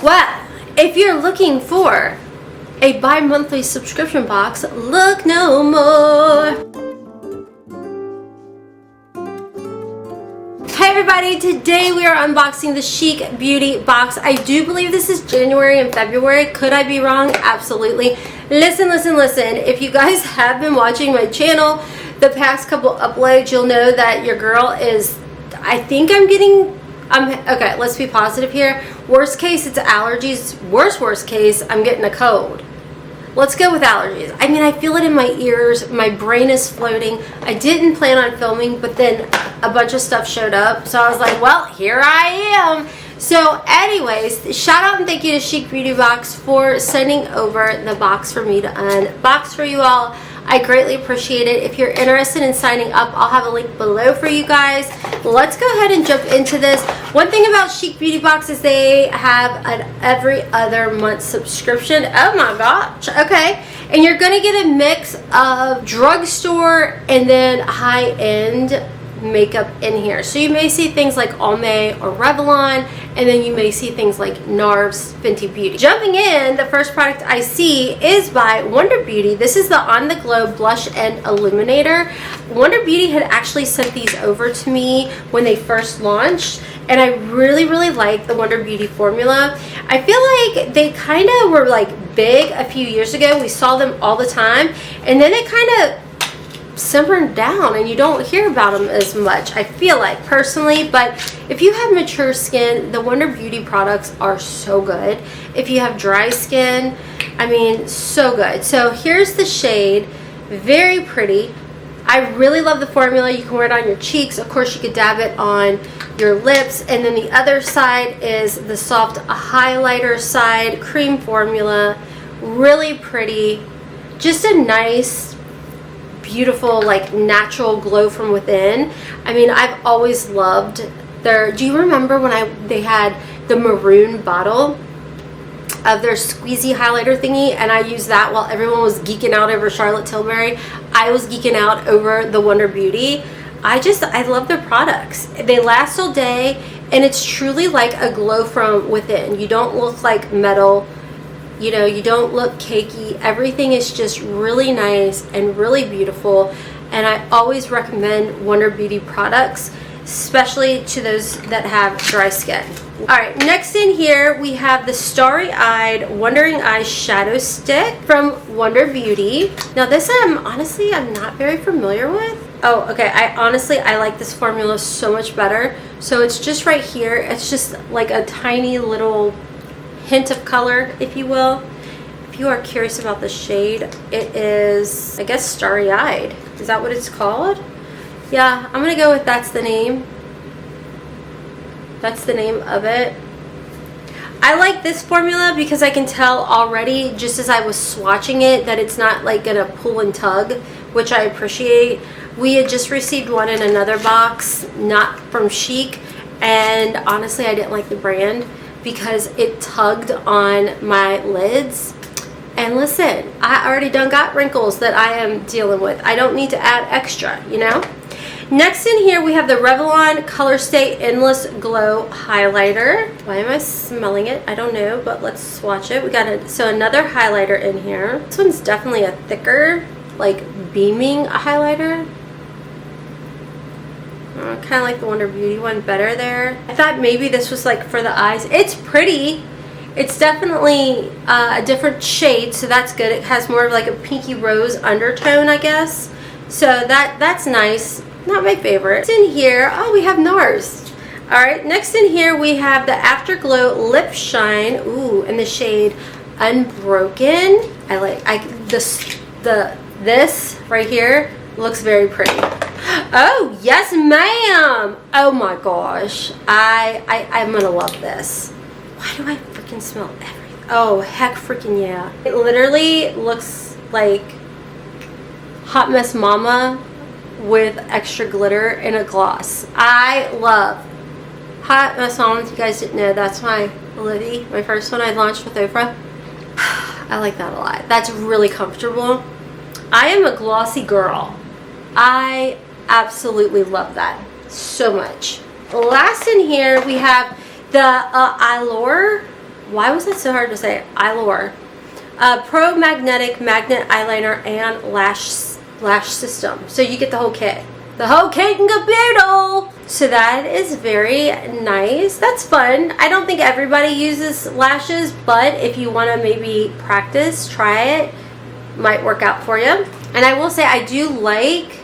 Well, if you're looking for a bi-monthly subscription box, look no more. Hey everybody, today we are unboxing the Chic Beauty Box. I do believe this is January and February. Could I be wrong? Absolutely. Listen. If you guys have been watching my channel the past couple uploads, you'll know that your girl is, I think I'm getting, okay, let's be positive here. Worst case, it's allergies. Worst case, I'm getting a cold. Let's go with allergies. I mean, I feel it in my ears. My brain is floating. I didn't plan on filming, but then a bunch of stuff showed up. So I was like, well, here I am. So anyways, shout out and thank you to Chic Beauty Box for sending over the box for me to unbox for you all. I greatly appreciate it. If you're interested in signing up, I'll have a link below for you guys. Let's go ahead and jump into this. One thing about Chic Beauty Box is they have an every other month subscription. Oh my gosh. Okay. And you're going to get a mix of drugstore and then high-end makeup in here. So you may see things like Almay or Revlon, and then you may see things like NARS Fenty Beauty. Jumping in, the first product I see is by Wonder Beauty. This is the On The Glow Blush and Illuminator. Wonder Beauty had actually sent these over to me when they first launched, and I really like the Wonder Beauty formula. I feel like they kind of were like big a few years ago. We saw them all the time, and then it kind of simmered down and you don't hear about them as much, I feel like, personally. But if you have mature skin, the Wonder Beauty products are so good. If you have dry skin, I mean, so good. So here's the shade. Very pretty. I really love the formula. You can wear it on your cheeks. Of course, you could dab it on your lips. And then the other side is the soft highlighter side, cream formula. Really pretty. Just a nice, beautiful, like natural glow from within. I mean, I've always loved their, do you remember when they had the maroon bottle of their squeezy highlighter thingy, and I used that while everyone was geeking out over Charlotte Tilbury? I was geeking out over the Wonder Beauty. I love their products. They last all day, and it's truly like a glow from within. You don't look like metal. You know, you don't look cakey. Everything is just really nice and really beautiful. And I always recommend Wonder Beauty products, especially to those that have dry skin. Alright, next in here we have the Starry Eyed Wondering Eye Shadow Stick from Wonder Beauty. Now this honestly I'm not very familiar with. Oh, okay, I like this formula so much better. So it's just right here. It's just like a tiny little hint of color, if you will. If you are curious about the shade, it is, I guess, Starry Eyed. Is that what it's called? Yeah, I'm gonna go with that's the name. That's the name of it. I like this formula because I can tell already, just as I was swatching it, that it's not like gonna pull and tug, which I appreciate. We had just received one in another box, not from Chic, and honestly I didn't like the brand because it tugged on my lids. And listen, I already done got wrinkles that I am dealing with. I don't need to add extra, you know? Next in here we have the Revlon Color Stay Endless Glow Highlighter. Why am I smelling it? I don't know, but let's swatch it. We got another highlighter in here. This one's definitely a thicker, like beaming highlighter. Kind of like the Wonder Beauty one better there. I thought maybe this was like for the eyes. It's pretty. It's definitely a different shade, so that's good. It has more of like a pinky rose undertone, I guess. So that's nice. Not my favorite. Next in here, oh, we have NARS. Alright, next in here we have the Afterglow Lip Shine. Ooh, in the shade Unbroken. This right here looks very pretty. Oh, yes, ma'am. Oh my gosh. I'm gonna love this. Why do I freaking smell everything? Oh, heck freaking yeah. It literally looks like Hotmess Momma with extra glitter and a gloss. I love Hotmess Momma. If you guys didn't know, that's my Livy, my first one I launched with Oprah. I like that a lot. That's really comfortable. I am a glossy girl. I absolutely love that so much. Last in here we have the Allure why was it so hard to say? Allure. Pro Magnetic Magnet Eyeliner and Lash System. So you get the whole kit. The whole kit and caboodle! So that is very nice. That's fun. I don't think everybody uses lashes, but if you want to maybe practice, try it. Might work out for you. And I will say I do like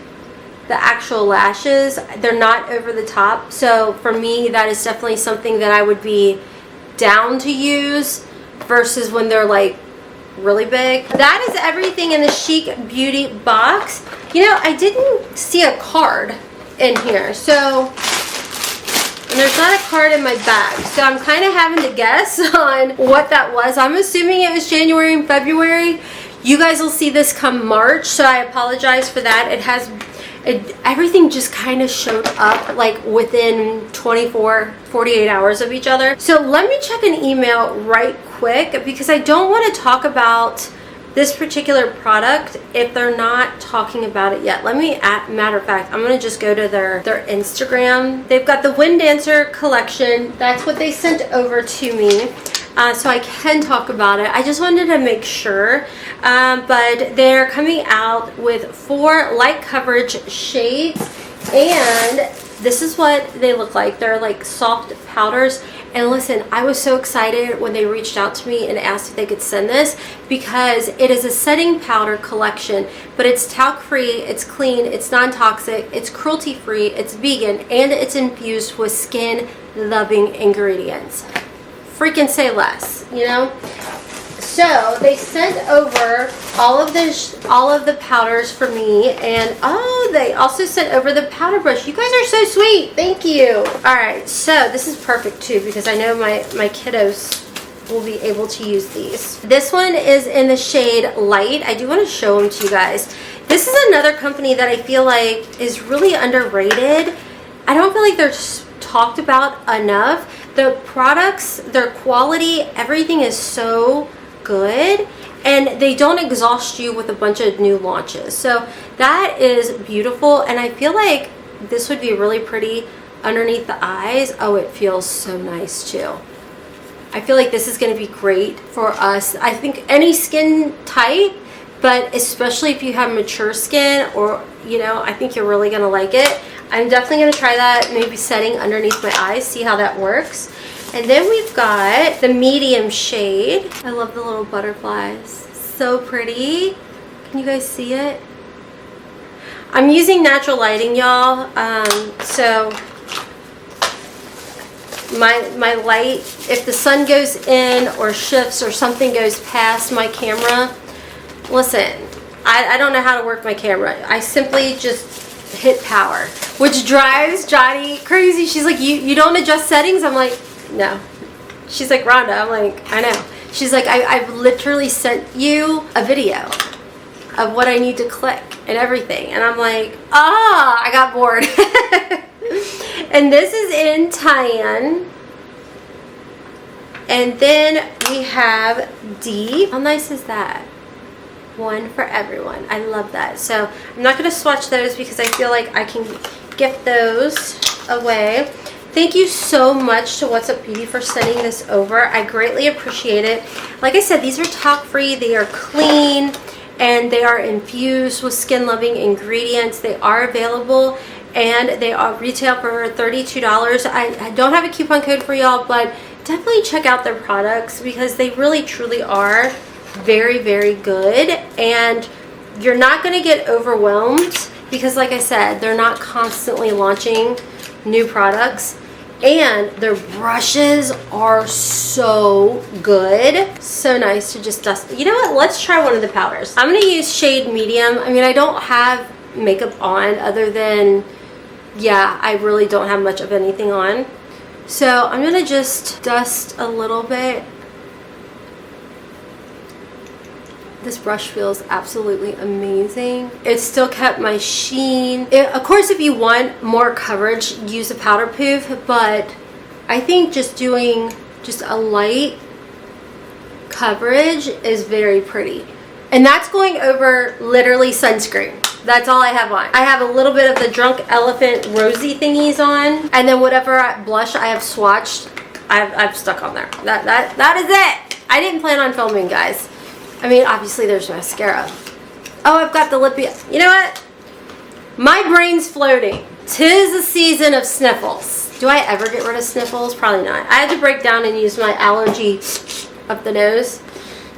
the actual lashes. They're not over the top. So for me, that is definitely something that I would be down to use versus when they're like really big. That is everything in the Chic Beauty Box. You know, I didn't see a card in here. So, and there's not a card in my bag. So I'm kind of having to guess on what that was. I'm assuming it was January and February. You guys will see this come March, so I apologize for that. Everything just kind of showed up like within 48 hours of each other. So let me check an email right quick because I don't want to talk about this particular product if they're not talking about it yet. Matter of fact, I'm gonna just go to their Instagram. They've got the Wind Dancer collection. That's what they sent over to me. So I can talk about it. I just wanted to make sure. But they're coming out with 4 light coverage shades, and this is what they look like. They're like soft powders. And listen, I was so excited when they reached out to me and asked if they could send this because it is a setting powder collection, but it's talc free, it's clean, it's non-toxic, it's cruelty free, it's vegan, and it's infused with skin loving ingredients. Freaking say less, you know? So they sent over all of the powders for me, and oh, they also sent over the powder brush. You guys are so sweet. Thank you. All right, so this is perfect too because I know my kiddos will be able to use these. This one is in the shade Light. I do want to show them to you guys. This is another company that I feel like is really underrated. I don't feel like they're talked about enough. The products, their quality, everything is so good, and they don't exhaust you with a bunch of new launches. So that is beautiful, and I feel like this would be really pretty underneath the eyes. Oh, it feels so nice too. I feel like this is going to be great for us. I think any skin type, but especially if you have mature skin, or you know, I think you're really going to like it. I'm definitely going to try that, maybe setting underneath my eyes, see how that works. And then we've got the medium shade. I love the little butterflies. So pretty. Can you guys see it? I'm using natural lighting, y'all. So my light, if the sun goes in or shifts or something goes past my camera, listen, I don't know how to work my camera. I simply just hit power, which drives Johnny crazy. She's like, you don't adjust settings? I'm like, no. She's like, Rhonda. I'm like, I know. She's like, I've literally sent you a video of what I need to click and everything. And I'm like, I got bored. And this is in Tan. And then we have D. How nice is that? One for everyone. I love that. So I'm not going to swatch those because I feel like I can gift those away. Thank you so much to What's Up Beauty for sending this over. I greatly appreciate it. Like I said, these are talc free, they are clean, and they are infused with skin loving ingredients. They are available, and they are retail for $32. I don't have a coupon code for y'all, but definitely check out their products because they really truly are very, very good, and you're not going to get overwhelmed because, like I said, they're not constantly launching new products. And their brushes are so good. So nice to just dust. You know what? Let's try one of the powders. I'm going to use shade medium. I mean, I don't have makeup on other than, yeah, I really don't have much of anything on. So I'm going to just dust a little bit. This brush feels absolutely amazing. It still kept my sheen. Of course, if you want more coverage, use a powder poof, but I think just doing just a light coverage is very pretty. And that's going over literally sunscreen. That's all I have on. I have a little bit of the Drunk Elephant rosy thingies on, and then whatever blush I have swatched I've stuck on there. That is it. I didn't plan on filming, guys. I mean, obviously there's mascara. Oh, I've got the lippy. You know what? My brain's floating. 'Tis a season of sniffles. Do I ever get rid of sniffles? Probably not. I had to break down and use my allergy up the nose.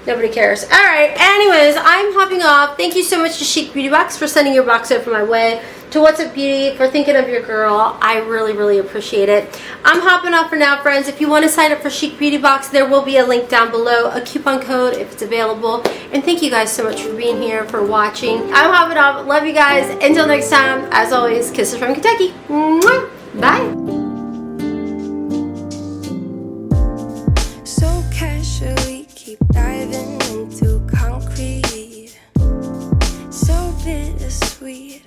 Nobody cares. Alright, anyways, I'm hopping off. Thank you so much to Chic Beauty Box for sending your box over my way. To What's Up Beauty for thinking of your girl. I really, really appreciate it. I'm hopping off for now, friends. If you want to sign up for Chic Beauty Box, there will be a link down below, a coupon code if it's available. And thank you guys so much for being here, for watching. I'm hopping off. Love you guys. Until next time, as always, kisses from Kentucky. Mwah. Bye. So casually keep diving into concrete, so bittersweet.